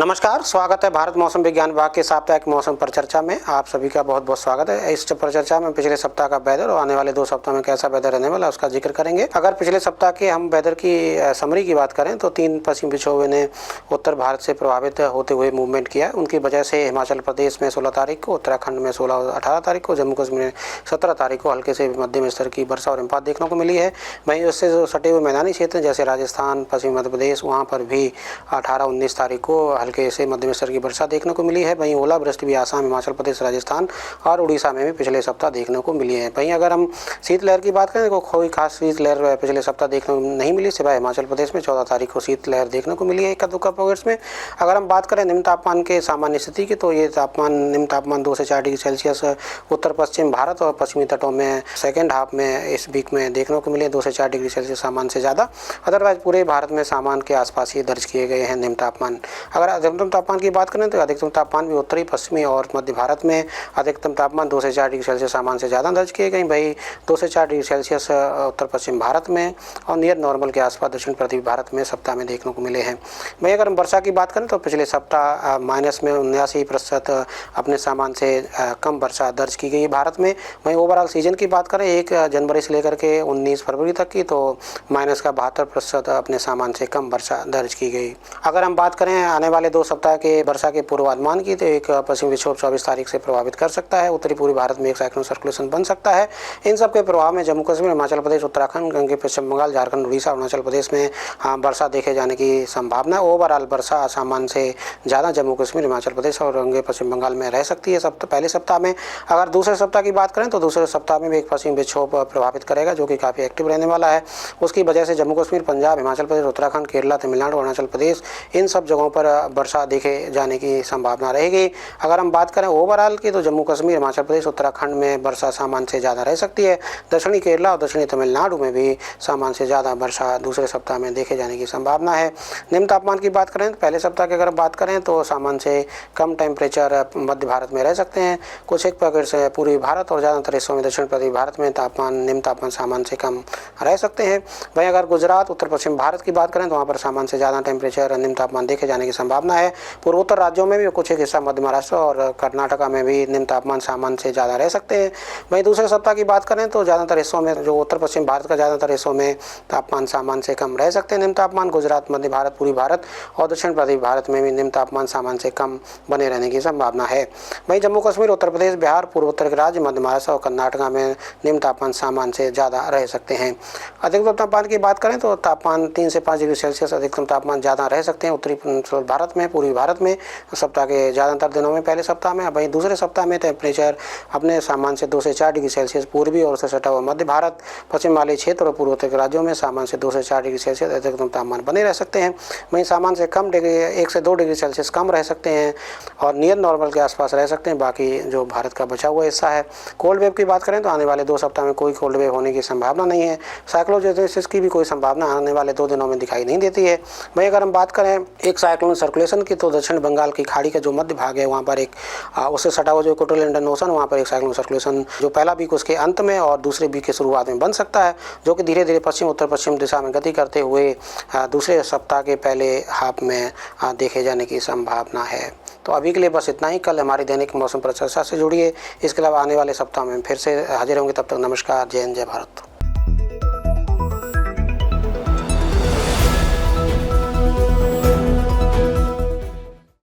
नमस्कार, स्वागत है भारत मौसम विज्ञान विभाग के साप्ताहिक मौसम पर चर्चा में। आप सभी का बहुत बहुत स्वागत है। इस पर चर्चा में पिछले सप्ताह का वेदर और आने वाले 2 सप्ताह में कैसा वेदर रहने वाला है उसका जिक्र करेंगे। अगर पिछले सप्ताह के हम वेदर की समरी की बात करें तो 3 पश्चिम विक्षोभ ने उत्तर भारत से प्रभावित होते हुए मूवमेंट किया। उनकी वजह से हिमाचल प्रदेश में 16 तारीख को, उत्तराखंड में 16 और 18 तारीख को, जम्मू कश्मीर में 17 तारीख को हल्के से मध्यम स्तर की वर्षा और हिमपात देखने को मिली है। वहीं उससे जो सटे हुए मैदानी क्षेत्र जैसे राजस्थान, पश्चिमी मध्य प्रदेश, वहाँ पर भी 18-19 तारीख को हल्के से मध्यम स्तर की वर्षा देखने को मिली है। वहीं ओलावृष्टि भी आसाम, हिमाचल प्रदेश, राजस्थान और उड़ीसा में भी पिछले सप्ताह देखने को मिली है। वहीं अगर हम शीतलहर की बात करें तो कोई खास शीतलहर पिछले सप्ताह देखने को नहीं मिली, सिवाय हिमाचल प्रदेश में 14 तारीख को शीतलहर देखने को मिली है इक्का दुक्का पॉकेट्स में। अगर हम बात करें निम्न तापमान के सामान्य स्थिति की तो ये निम्न तापमान 2 से 4 डिग्री सेल्सियस उत्तर पश्चिम भारत और पश्चिमी तटों में सेकेंड हाफ में इस वीक में देखने को मिले, 2 से 4 डिग्री सेल्सियस सामान्य से ज़्यादा। अदरवाइज पूरे भारत में सामान्य के आसपास ही दर्ज किए गए हैं निम्न तापमान। अगर अधिकतम तापमान की बात करें तो अधिकतम तापमान भी उत्तरी, पश्चिमी और मध्य भारत में अधिकतम तापमान 2 से 4 डिग्री सेल्सियस सामान्य से ज़्यादा दर्ज किए गए। वही 2 से 4 डिग्री सेल्सियस उत्तर पश्चिम भारत में और नियर नॉर्मल के आसपास दक्षिण पूर्वी भारत में सप्ताह में देखने को मिले हैं। वहीं अगर हम वर्षा की बात करें तो पिछले सप्ताह माइनस में 79% अपने सामान्य से कम वर्षा दर्ज की गई भारत में। वहीं ओवरऑल सीजन की बात करें 1 जनवरी से लेकर के 19 फरवरी तक की तो माइनस का 72% अपने सामान्य से कम वर्षा दर्ज की गई। अगर हम बात करें आने वाले 2 सप्ताह के वर्षा के पूर्वानुमान की तो एक पश्चिमी विक्षोभ 24 तारीख से प्रभावित कर सकता है। उत्तरी पूर्वी भारत में एक साइक्लोन सर्कुलेशन बन सकता है। इन सब के प्रभाव में जम्मू कश्मीर, हिमाचल प्रदेश, उत्तराखंड, गंगे पश्चिम बंगाल, झारखंड, उड़ीसा, अरुणाचल प्रदेश में वर्षा देखे जाने की संभावना है। ओवरऑल वर्षा सामान्य से ज़्यादा जम्मू कश्मीर, हिमाचल प्रदेश और गंगे पश्चिम बंगाल में रह सकती है पहले सप्ताह में। अगर दूसरे सप्ताह की बात करें तो दूसरे सप्ताह में भी एक पश्चिमी विक्षोभ प्रभावित करेगा जो कि काफ़ी एक्टिव रहने वाला है। उसकी वजह से जम्मू कश्मीर, पंजाब, हिमाचल प्रदेश, उत्तराखंड, केरला, तमिलनाडु, अरुणाचल प्रदेश इन सब जगहों पर वर्षा देखे जाने की संभावना रहेगी। अगर हम बात करें ओवरऑल की तो जम्मू कश्मीर, हिमाचल प्रदेश, उत्तराखंड में वर्षा सामान्य से ज़्यादा रह सकती है। दक्षिणी केरला और दक्षिणी तमिलनाडु में भी सामान्य से ज़्यादा वर्षा दूसरे सप्ताह में देखे जाने की संभावना है। निम्न तापमान की बात करें तो पहले सप्ताह की अगर बात करें तो सामान्य से कम टेम्परेचर मध्य भारत में रह सकते हैं। कुछ एक पॉकेट से पूर्वी भारत और ज़्यादातर हिस्सों में दक्षिण पूर्वी भारत में निम्न तापमान सामान्य से कम रह सकते हैं। वहीं अगर गुजरात, उत्तर पश्चिम भारत की बात करें तो वहाँ पर सामान्य से ज़्यादा टेम्परेचर निम्न तापमान देखे जाने की संभावना है। पूर्वोत्तर राज्यों में भी कुछ एक हिस्सा मध्य महाराष्ट्र और कर्नाटका में भी निम्न तापमान सामान्य से ज़्यादा रह सकते हैं। वहीं दूसरे सप्ताह की बात करें तो ज़्यादातर हिस्सों में जो उत्तर पश्चिम भारत का ज़्यादातर हिस्सों में तापमान सामान्य से कम रह सकते हैं। निम्न तापमान गुजरात, मध्य भारत, पूर्वी भारत और दक्षिण पूर्वी भारत में भी निम्न तापमान सामान्य से कम बने रहने की संभावना है। वहीं जम्मू कश्मीर, उत्तर प्रदेश, बिहार, पूर्वोत्तर के राज्य, मध्य महाराष्ट्र और कर्नाटका में निम्न तापमान सामान्य से ज़्यादा रह सकते हैं। अधिकतम तापमान की बात करें तो तापमान 3 से 5 डिग्री सेल्सियस अधिकतम तापमान ज़्यादा रह सकते हैं उत्तरी भारत में, पूर्वी भारत में सप्ताह के ज़्यादातर दिनों में पहले सप्ताह में। वहीं दूसरे सप्ताह में टेम्परेचर अपने सामान्य से 2 से 4 डिग्री सेल्सियस पूर्वी और उससे सटा हुआ मध्य भारत, पश्चिम वाले क्षेत्र और पूर्वोत्तर के राज्यों में सामान्य से 2 से 4 डिग्री सेल्सियस अधिकतम तापमान बने रह सकते हैं। वहीं सामान्य से कम 1 से 2 डिग्री सेल्सियस कम रह सकते हैं और नियर नॉर्मल के आसपास रह सकते हैं बाकी जो भारत का बचा हुआ हिस्सा है। कोल्ड वेव की बात करें तो आने वाले 2 सप्ताह में कोई कोल्ड वेव होने की संभावना नहीं है। साइक्लोजेनेसिस की भी कोई संभावना आने वाले 2 दिनों में दिखाई नहीं देती है। वहीं अगर हम बात करें एक साइक्लोन सर्कुलेशन की तो दक्षिण बंगाल की खाड़ी का जो मध्य भाग है वहाँ पर एक उससे सटा हुआ जो इक्वेटोरियल इंडियन ओशन, वहाँ पर एक साइक्लोन सर्कुलेशन जो पहला वीक उसके अंत में और दूसरे वीक की शुरुआत में बन सकता है, जो कि धीरे धीरे पश्चिम उत्तर पश्चिम दिशा में गति करते हुए दूसरे सप्ताह के पहले हाफ में देखे जाने की संभावना है। तो अभी के लिए बस इतना ही। कल हमारी दैनिक मौसम पर चर्चा से जुड़िए। इसके अलावा आने वाले सप्ताह में फिर से हाजिर होंगे। तब तक नमस्कार, जय हिंद, जय भारत।